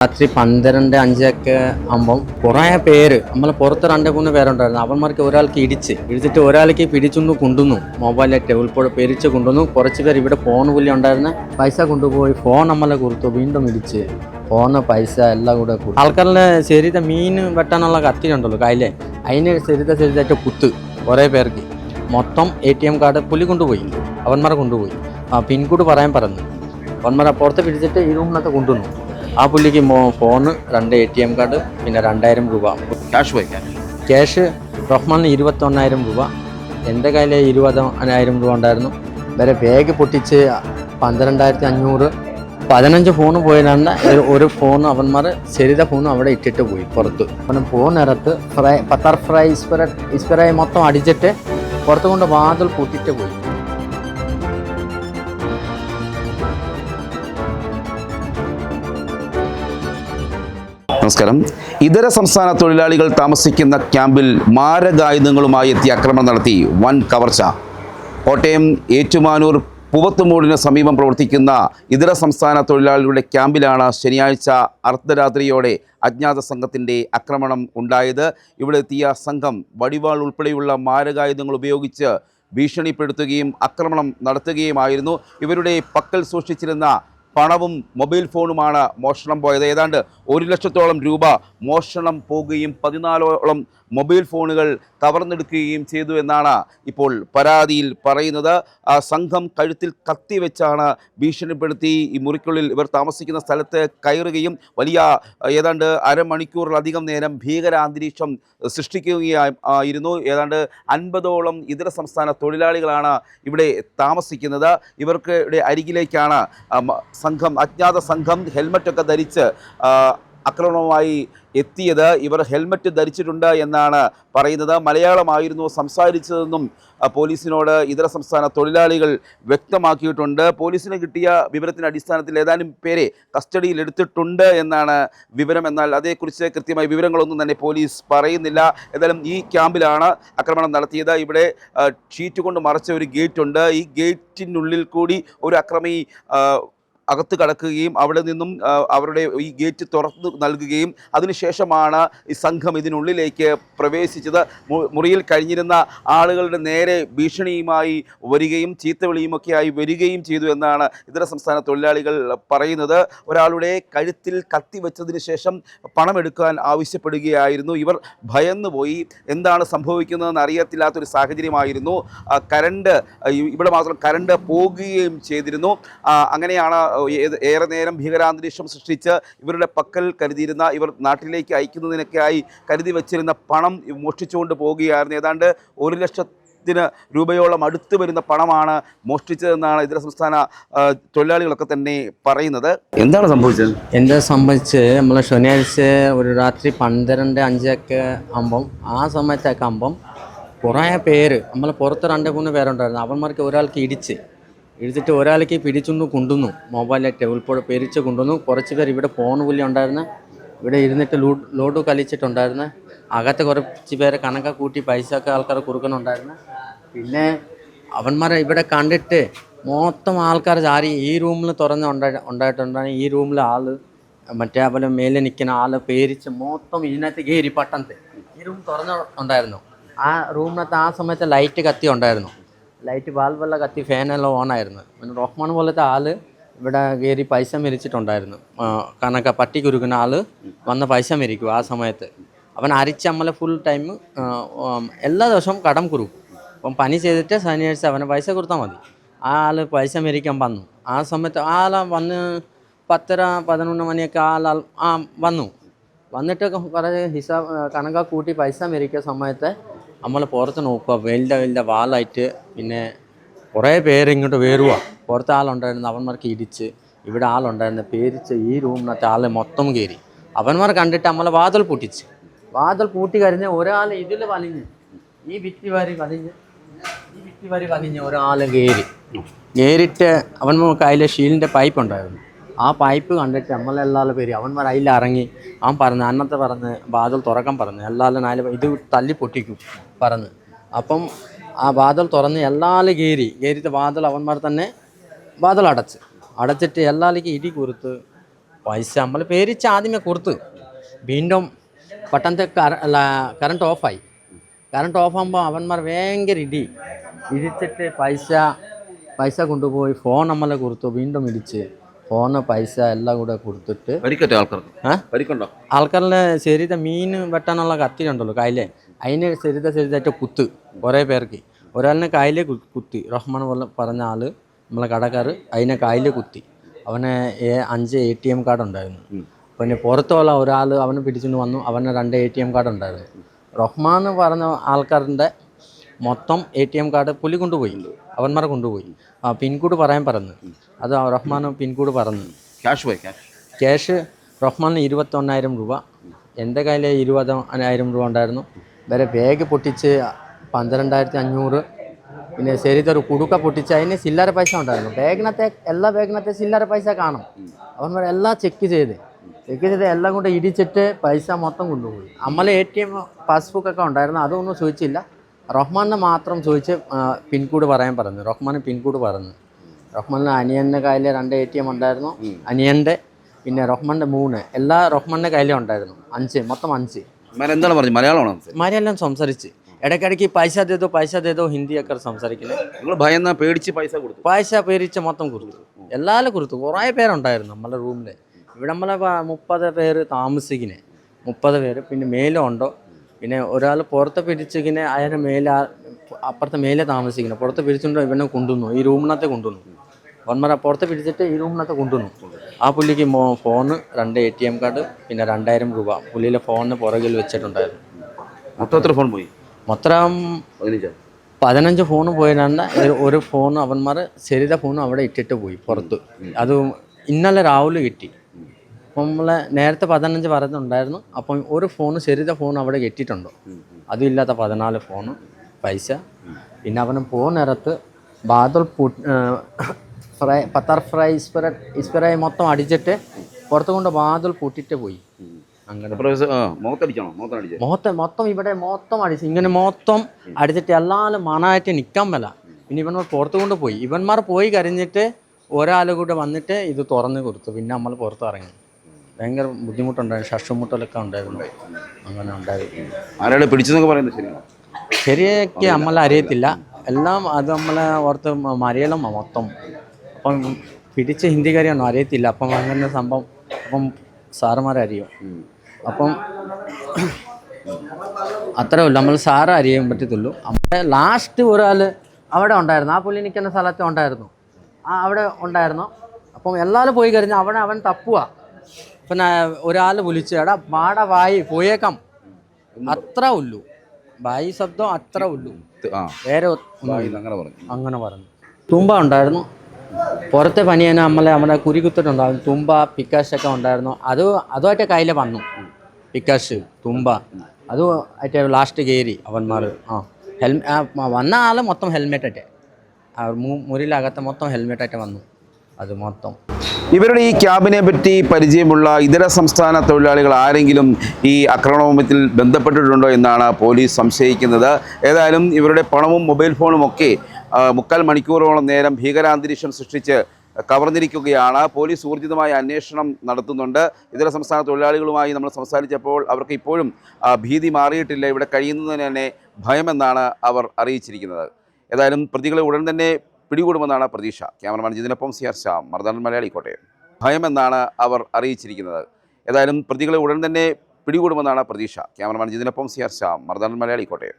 രാത്രി 12-5 ആകുമ്പം കുറേ പേര് നമ്മളെ പുറത്ത് 2-3 പേരുണ്ടായിരുന്നു. അവന്മാർക്ക് ഒരാൾക്ക് ഇടിച്ചിട്ട് ഒരാൾക്ക് പിടിച്ചൊന്ന് കൊണ്ടുവന്നു. മൊബൈലായിട്ട് ഉൾപ്പെടെ പെരിച്ച് കൊണ്ടുവന്നു. കുറച്ച് പേര് ഇവിടെ ഫോൺ പുള്ളി ഉണ്ടായിരുന്ന പൈസ കൊണ്ടുപോയി ഫോൺ നമ്മളെ കൊടുത്തു. വീണ്ടും ഇടിച്ച് ഫോണ് പൈസ എല്ലാം കൂടെ ആൾക്കാരുടെ ശരീരം മീൻ വെട്ടാനുള്ള കത്തി ഉണ്ടല്ലോ കയ്യിലെ, അതിന് ശരീരമായിട്ട് കുത്ത് കുറേ പേർക്ക്. മൊത്തം ATM കാർഡ് പുള്ളി കൊണ്ടുപോയി, അവന്മാരെ കൊണ്ടുപോയി. പിൻകോഡ് പറയാൻ പറഞ്ഞു. അവന്മാരെ പുറത്ത് പിടിച്ചിട്ട് ഈ റൂമിനകത്ത് കൊണ്ടുവന്നു. ആ പുള്ളിക്ക് ഫോണ്, 2 ATM കാർഡ്, പിന്നെ 2000 രൂപ ക്യാഷ്. റഹ്മാന് 21,000 രൂപ, എൻ്റെ കയ്യിൽ 20,000 രൂപ ഉണ്ടായിരുന്നു. വേറെ ബാഗ് പൊട്ടിച്ച് 12,500. 15 ഫോണ് പോയതാണ്. ഒരു ഫോൺ അവന്മാർ ശരീര ഫോൺ അവിടെ ഇട്ടിട്ട് പോയി പുറത്ത്. അപ്പം ഫോണിനകത്ത് പത്താർ ഫ്രൈ ഇസ്പെറായി മൊത്തം അടിച്ചിട്ട് പുറത്ത് കൊണ്ട് വാതിൽ പൊട്ടിട്ട് പോയി. നമസ്കാരം. ഇതര സംസ്ഥാന തൊഴിലാളികൾ താമസിക്കുന്ന ക്യാമ്പിൽ മാരകായുധങ്ങളുമായി എത്തി ആക്രമണം നടത്തി വൻ കവർച്ച. കോട്ടയം ഏറ്റുമാനൂർ പൂവത്തുമൂടിന് സമീപം പ്രവർത്തിക്കുന്ന ഇതര സംസ്ഥാന തൊഴിലാളികളുടെ ക്യാമ്പിലാണ് ശനിയാഴ്ച അർദ്ധരാത്രിയോടെ അജ്ഞാത സംഘത്തിൻ്റെ ആക്രമണം ഉണ്ടായത്. ഇവിടെ എത്തിയ സംഘം വടിവാൾ ഉൾപ്പെടെയുള്ള മാരകായുധങ്ങൾ ഉപയോഗിച്ച് ഭീഷണിപ്പെടുത്തുകയും ആക്രമണം നടത്തുകയുമായിരുന്നു. ഇവരുടെ പക്കൽ സൂക്ഷിച്ചിരുന്ന പണവും മൊബൈൽ ഫോണുമാണ് മോഷണം പോയത്. ഏതാണ്ട് 1 ലക്ഷത്തോളം രൂപ മോഷണം പോകുകയും 14ഓളം മൊബൈൽ ഫോണുകൾ കവർന്നെടുക്കുകയും ചെയ്തു എന്നാണ് ഇപ്പോൾ പരാതിയിൽ പറയുന്നത്. സംഘം കഴുത്തിൽ കത്തി വെച്ചാണ് ഭീഷണിപ്പെടുത്തി ഈ മുറിക്കുള്ളിൽ ഇവർ താമസിക്കുന്ന സ്ഥലത്ത് കയറുകയും വലിയ ഏതാണ്ട് അരമണിക്കൂറിലധികം നേരം ഭീകരാന്തരീക്ഷം സൃഷ്ടിക്കുകയായിരുന്നു. ഏതാണ്ട് 50ഓളം ഇതര സംസ്ഥാന തൊഴിലാളികളാണ് ഇവിടെ താമസിക്കുന്നത്. ഇവർക്ക് അരികിലേക്കാണ് അജ്ഞാത സംഘം ഹെൽമറ്റൊക്കെ ധരിച്ച് ആക്രമണവുമായി എത്തിയത്. ഇവർ ഹെൽമറ്റ് ധരിച്ചിട്ടുണ്ട് എന്നാണ് പറയുന്നത്. മലയാളമായിരുന്നു സംസാരിച്ചതെന്നും പോലീസിനോട് ഇതര സംസ്ഥാന തൊഴിലാളികൾ വ്യക്തമാക്കിയിട്ടുണ്ട്. പോലീസിന് കിട്ടിയ വിവരത്തിൻ്റെ അടിസ്ഥാനത്തിൽ ഏതാനും പേരെ കസ്റ്റഡിയിൽ എടുത്തിട്ടുണ്ട് എന്നാണ് വിവരം. എന്നാൽ അതേക്കുറിച്ച് കൃത്യമായ വിവരങ്ങളൊന്നും തന്നെ പോലീസ് പറയുന്നില്ല. ഏതായാലും ഈ ക്യാമ്പിലാണ് ആക്രമണം നടത്തിയത്. ഇവിടെ ഷീറ്റ് കൊണ്ട് മറച്ച ഒരു ഗേറ്റ് ഉണ്ട്. ഈ ഗേറ്റിനുള്ളിൽ കൂടി ഒരു അക്രമി അകത്ത് കടക്കുകയും അവിടെ നിന്നും അവരുടെ ഈ ഗേറ്റ് തുറന്നു നൽകുകയും അതിനുശേഷമാണ് ഈ സംഘം ഇതിനുള്ളിലേക്ക് പ്രവേശിച്ചത്. മുറിയിൽ കഴിഞ്ഞിരുന്ന ആളുകളുടെ നേരെ ഭീഷണിയുമായി വരികയും ചീത്തവിളിയുമൊക്കെയായി വരികയും ചെയ്തു എന്നാണ് ഇതര സംസ്ഥാന തൊഴിലാളികൾ പറയുന്നത്. ഒരാളുടെ കഴുത്തിൽ കത്തി വെച്ചതിന് ശേഷം പണമെടുക്കാൻ ആവശ്യപ്പെടുകയായിരുന്നു. ഇവർ ഭയന്നുപോയി. എന്താണ് സംഭവിക്കുന്നതെന്ന് അറിയത്തില്ലാത്തൊരു സാഹചര്യമായിരുന്നു. ഇവിടെ മാത്രം കരണ്ട് പോകുകയും ചെയ്തിരുന്നു. അങ്ങനെയാണ് ഏറെ നേരം ഭീകരാന്തരീക്ഷം സൃഷ്ടിച്ച് ഇവരുടെ പക്കൽ കരുതിയിരുന്ന, ഇവർ നാട്ടിലേക്ക് അയക്കുന്നതിനൊക്കെയായി കരുതി വച്ചിരുന്ന പണം മോഷ്ടിച്ചുകൊണ്ട് പോവുകയായിരുന്നു. ഏതാണ്ട് 1 ലക്ഷത്തിന് രൂപയോളം അടുത്ത് വരുന്ന പണമാണ് മോഷ്ടിച്ചതെന്നാണ് ഇതര സംസ്ഥാന തൊഴിലാളികളൊക്കെ തന്നെ പറയുന്നത്. എന്താണ് സംഭവിച്ചത്? സംബന്ധിച്ച് നമ്മൾ ശനിയാഴ്ച ഒരു രാത്രി 12-5 ആകുമ്പം ആ സമയത്തൊക്കെ ആകുമ്പം കുറേ പേര് നമ്മൾ പുറത്ത് 2-3 പേരുണ്ടായിരുന്നു. അവന്മാർക്ക് ഒരാൾക്ക് ഇടിച്ചിട്ട് ഒരാൾക്ക് പിടിച്ചൊന്ന് കൊണ്ടുവന്നു. മൊബൈലായിട്ട് ഉൾപ്പെടെ പെരിച്ച് കൊണ്ടുവന്നു. കുറച്ച് പേർ ഇവിടെ ഫോൺ പുള്ളി ഉണ്ടായിരുന്നു. ഇവിടെ ഇരുന്നിട്ട് ലോഡ് കളിച്ചിട്ടുണ്ടായിരുന്നു. അകത്ത് കുറച്ച് പേരെ കണക്ക കൂട്ടി പൈസ ഒക്കെ ആൾക്കാർ കൊടുക്കുന്നുണ്ടായിരുന്നു. പിന്നെ അവന്മാരെ ഇവിടെ കണ്ടിട്ട് മൊത്തം ആൾക്കാർ ചാരി ഈ റൂമിൽ ഉണ്ടായിട്ടുണ്ടായിരുന്നു. ഈ റൂമിൽ മറ്റേ പോലെ മേലെ നിൽക്കുന്ന പേരിച്ച് മൊത്തം ഇതിനകത്ത് കയറി പട്ടണത്ത് ഈ റൂം ഉണ്ടായിരുന്നു. ആ റൂമിനകത്ത് ആ സമയത്ത് ലൈറ്റ് കത്തി ഉണ്ടായിരുന്നു. ലൈറ്റ് വാൽവെല്ലാം കത്തി, ഫാനെല്ലാം ഓണായിരുന്നു. പിന്നെ റഹ്മാൻ പോലത്തെ ഇവിടെ കയറി പൈസ മെരിച്ചിട്ടുണ്ടായിരുന്നു. കണക്ക പട്ടി കുരുക്കുന്ന വന്ന് പൈസ മെരിക്കും. ആ സമയത്ത് അവൻ അരിച്ച് നമ്മളെ ഫുൾ ടൈം എല്ലാ ദിവസവും കടം കുറുക്കും. അപ്പം പനി ചെയ്തിട്ട് ശനിയാഴ്ച അവന് പൈസ കൊടുത്താൽ മതി. പൈസ മെരിക്കാൻ വന്നു. ആ സമയത്ത് വന്ന് 10-11 മണിയൊക്കെ വന്നിട്ട് കുറേ കണക്ക കൂട്ടി പൈസ മെരിക്കുന്ന സമയത്ത് നമ്മൾ പുറത്ത് നോക്കുക. വലിയ വാലായിട്ട് പിന്നെ കുറേ പേര് ഇങ്ങോട്ട് വരുക. പുറത്ത് ആളുണ്ടായിരുന്നു. അവന്മാർക്ക് ഇടിച്ച് ഇവിടെ ആളുണ്ടായിരുന്നു. പേരിച്ച് ഈ റൂമിനകത്ത് മൊത്തം കയറി. അവന്മാർ കണ്ടിട്ട് നമ്മളെ വാതിൽ പൂട്ടി കഴിഞ്ഞ് ഒരാൾ ഇതിൽ വലിഞ്ഞ് ഈ ഭിത്തി വലിഞ്ഞ് ഒരാൾ കയറിയിട്ട് അവന്മാർ കയ്യിൽ ഷീലിൻ്റെ പൈപ്പ് ഉണ്ടായിരുന്നു. ആ പൈപ്പ് കണ്ടിട്ട് നമ്മളെല്ലാവരും പേര് അവന്മാർ അതിലിറങ്ങി. അവൻ പറഞ്ഞ് വാതിൽ തുറക്കാൻ പറഞ്ഞു. എല്ലാവരും ഇത് തല്ലി പൊട്ടിക്കും പറഞ്ഞ്. അപ്പം ആ വാതിൽ തുറന്ന് എല്ലാവരും കയറിയിട്ട് വാതിൽ അവന്മാർ തന്നെ വാതിൽ അടച്ചിട്ട് എല്ലാവർക്കും ഇടി കൊടുത്ത് പൈസ നമ്മൾ പേരിച്ച് ആദ്യമേ കൊടുത്ത് വീണ്ടും പെട്ടെന്ന് കറണ്ട് ഓഫായി. കറണ്ട് ഓഫാകുമ്പോൾ അവന്മാർ ഭയങ്കര ഇടിച്ചിട്ട് പൈസ കൊണ്ടുപോയി ഫോൺ നമ്മളെ കൊടുത്തു, വീണ്ടും ഇടിച്ച് ഫോണ് പൈസ എല്ലാം കൂടെ കൊടുത്തിട്ട് ആൾക്കാരിലെ ശരീരത്തെ മീൻ വെട്ടാനുള്ള കത്തി ഉണ്ടല്ലോ കയ്യിലെ, അതിന് ശരീരമായിട്ട് കുത്ത് കുറേ പേർക്ക്. ഒരാളിനെ കയ്യിലെ കുത്തി, റഹ്മാൻ പറഞ്ഞ ആൾ നമ്മളെ കടക്കാർ അതിനെ കയ്യിലെ കുത്തി. അവന് 5 ATM കാർഡ് ഉണ്ടായിരുന്നു. പിന്നെ പുറത്തുള്ള ഒരാൾ അവനെ പിടിച്ചുകൊണ്ട് വന്നു, അവന് 2 ATM കാർഡ് ഉണ്ടായിരുന്നു. റഹ്മാൻ പറഞ്ഞ ആൾക്കാരുടെ മൊത്തം ATM കാർഡ് പുലി കൊണ്ടുപോയി, അവന്മാരെ കൊണ്ടുപോയി. പിൻകോഡ് പറയാൻ പറഞ്ഞു, അത് റഹ്മാൻ പിൻകോഡ് പറഞ്ഞു. ക്യാഷ് റഹ്മാന് 21,000 രൂപ, എൻ്റെ കയ്യിൽ 20,000 രൂപ ഉണ്ടായിരുന്നു. വേറെ ബാഗ് പൊട്ടിച്ച് 12,500. പിന്നെ ശരിത്തൊരു കുടുക്ക പൊട്ടിച്ച് അതിന് ചില്ലറ പൈസ ഉണ്ടായിരുന്നു. എല്ലാ ബാഗിനകത്തെ ചില്ലറ പൈസ കാണും. അവന്മാർ എല്ലാം ചെക്ക് ചെയ്ത് എല്ലാം കൊണ്ട് ഇടിച്ചിട്ട് പൈസ മൊത്തം കൊണ്ടുപോയി. നമ്മളെ ATM പാസ്ബുക്കൊക്കെ ഉണ്ടായിരുന്നു, അതൊന്നും ചോദിച്ചില്ല. റഹ്മാനെ മാത്രം ചോദിച്ച് പിൻകോഡ് പറയാൻ പറഞ്ഞു. റഹ്മാൻ പിൻകോഡ് പറഞ്ഞു. റഹ്മാൻ്റെ അനിയൻ്റെ കയ്യിൽ 2 ATM ഉണ്ടായിരുന്നു, അനിയൻ്റെ പിന്നെ റഹ്മാൻ്റെ 3, എല്ലാ റഹ്മാൻ്റെ കയ്യിലും ഉണ്ടായിരുന്നു. 5, മൊത്തം 5. എന്താണ് പറഞ്ഞു? മലയാളം സംസാരിച്ച് ഇടയ്ക്കിടയ്ക്ക് പൈസ തേതോ ഹിന്ദിയൊക്കെ സംസാരിക്കുന്നത്. പൈസ പേരിച്ച് മൊത്തം കൊടുത്തു, എല്ലാവരും കൊടുത്തു. കുറേ പേരുണ്ടായിരുന്നു നമ്മളെ റൂമിൽ. ഇവിടെ നമ്മളെ 30 പേര് താമസിക്കുന്നത്, 30 പേര്. പിന്നെ മേലെ ഉണ്ടോ, പിന്നെ ഒരാൾ പുറത്ത് പിടിച്ചിങ്ങനെ അതിന് അപ്പുറത്തെ മേലെ താമസിക്കുന്നത്. പുറത്ത് പിടിച്ചുകൊണ്ട് ഇവനെ കൊണ്ടുവന്നു, ഈ റൂമിനകത്ത് കൊണ്ടുവന്നു. അവന്മാരെ പുറത്ത് പിടിച്ചിട്ട് ഈ റൂമിനകത്ത് കൊണ്ടുവന്നു. ആ പുള്ളിക്ക് ഫോണ്, 2 ATM കാർഡ്, പിന്നെ 2,000 രൂപ പുള്ളിയിലെ ഫോണിന് പുറകിൽ വെച്ചിട്ടുണ്ടായിരുന്നു. മൊത്തം 15 ഫോണ് പോയതാണ്. ഒരു ഫോൺ അവന്മാർ ശരിത ഫോണും അവിടെ ഇട്ടിട്ട് പോയി പുറത്ത്. അത് ഇന്നലെ രാവിലെ കിട്ടി. അപ്പം നമ്മളെ നേരത്തെ 15 പറയുന്നുണ്ടായിരുന്നു. അപ്പം ഒരു ഫോണ് ശരിത ഫോൺ അവിടെ കെട്ടിയിട്ടുണ്ടോ, അതും ഇല്ലാത്ത 14 ഫോണ് പൈസ. പിന്നെ അവന് പോകുന്നിടത്ത് ബാദൽ പത്തർ ഫ്രൈ ഇസ്പെറായി മൊത്തം അടിച്ചിട്ട് പുറത്ത് കൊണ്ട് ബാദൽ പൂട്ടിട്ട് പോയി. അങ്ങനെ മൊത്തം ഇവിടെ മൊത്തം അടിച്ച് ഇങ്ങനെ മൊത്തം അടിച്ചിട്ട് എല്ലാവരും മണമായിട്ട് നിൽക്കാൻ മേല. പിന്നെ ഇവന്മാർ പുറത്ത് കൊണ്ട് പോയി. ഇവന്മാർ പോയി കരഞ്ഞിട്ട് ഒരാൾ കൂടെ വന്നിട്ട് ഇത് തുറന്ന് കൊടുത്തു. പിന്നെ നമ്മൾ പുറത്ത് ഇറങ്ങി. ഭയങ്കര ബുദ്ധിമുട്ടുണ്ടായിരുന്നു, ശ്വാസമുട്ടലൊക്കെ ഉണ്ടായിരുന്നു. അങ്ങനെ ഉണ്ടായിരുന്നു. ശരിയൊക്കെ നമ്മളെ അറിയത്തില്ല എല്ലാം. അത് നമ്മളെ ഓർത്ത് മലയാളം മൊത്തം. അപ്പം പിടിച്ച ഹിന്ദിക്കാരെയൊന്നും അറിയത്തില്ല. അപ്പം അങ്ങനെ സംഭവം. അപ്പം സാറുമാരെ അറിയും. അപ്പം അത്രേ ഉള്ളൂ, നമ്മൾ സാറ് അറിയാൻ പറ്റത്തുള്ളൂ. അവിടെ ലാസ്റ്റ് ഒരാൾ അവിടെ ഉണ്ടായിരുന്നു, ആ പുള്ളി നിൽക്കുന്ന സ്ഥലത്ത് ഉണ്ടായിരുന്നു, അവിടെ ഉണ്ടായിരുന്നു. അപ്പം എല്ലാവരും പോയി കഴിഞ്ഞാൽ അവൻ തപ്പുക. പിന്നെ ഒരാൾ വിളിച്ചു, എടാ മാട വായി പോയേക്കാം, അത്ര ഉള്ളൂ, വായി ശബ്ദം അത്ര ഉള്ളൂ, വേറെ അങ്ങനെ പറഞ്ഞു. തുമ്പ ഉണ്ടായിരുന്നു, പുറത്തെ പനിയനെ നമ്മുടെ കുരുകുത്തിട്ടുണ്ടായിരുന്നു. തുമ്പ പിക്കാശൊക്കെ ഉണ്ടായിരുന്നു. അതുമായിട്ട് കയ്യിൽ വന്നു. പിക്കാശ് തുമ്പ അത് ആയിട്ട് ലാസ്റ്റ് കയറി അവന്മാർ. വന്ന ആൾ മൊത്തം ഹെൽമെറ്റായിട്ട്, മുറിയിലകത്ത് മൊത്തം ഹെൽമെറ്റായിട്ട് വന്നു. അത് മൊത്തം ഇവരുടെ ഈ ക്യാമ്പിനെ പറ്റി പരിചയമുള്ള ഇതര സംസ്ഥാന തൊഴിലാളികൾ ആരെങ്കിലും ഈ ആക്രമണത്തിൽ ബന്ധപ്പെട്ടിട്ടുണ്ടോ എന്നാണ് പോലീസ് സംശയിക്കുന്നത്. ഏതായാലും ഇവരുടെ പണവും മൊബൈൽ ഫോണും ഒക്കെ 3/4 മണിക്കൂറോളം നേരം ഭീകരാന്തരീക്ഷം സൃഷ്ടിച്ച് കവർന്നിരിക്കുകയാണ്. പോലീസ് ഊർജിതമായ അന്വേഷണം നടത്തുന്നുണ്ട്. ഇതര സംസ്ഥാന തൊഴിലാളികളുമായി നമ്മൾ സംസാരിച്ചപ്പോൾ അവർക്ക് ഇപ്പോഴും ഭീതി മാറിയിട്ടില്ല. ഇവിടെ കഴിയുന്നതിന് തന്നെ ഭയമെന്നാണ് അവർ അറിയിച്ചിരിക്കുന്നത്. ഏതായാലും പ്രതികളെ ഉടൻ തന്നെ പിടികൂടുമെന്നാണ് പ്രതീക്ഷ. Cameraman ജിതിനൊപ്പം CR Shyam, Marunadan Malayali, Kottayam. ഭയമെന്നാണ് അവർ അറിയിച്ചിരിക്കുന്നത്. ഏതായാലും പ്രതികളെ ഉടൻ തന്നെ പിടികൂടുമെന്നാണ് പ്രതീക്ഷ. Cameraman ജിതിനൊപ്പം CR Shyam, Marunadan Malayali, Kottayam.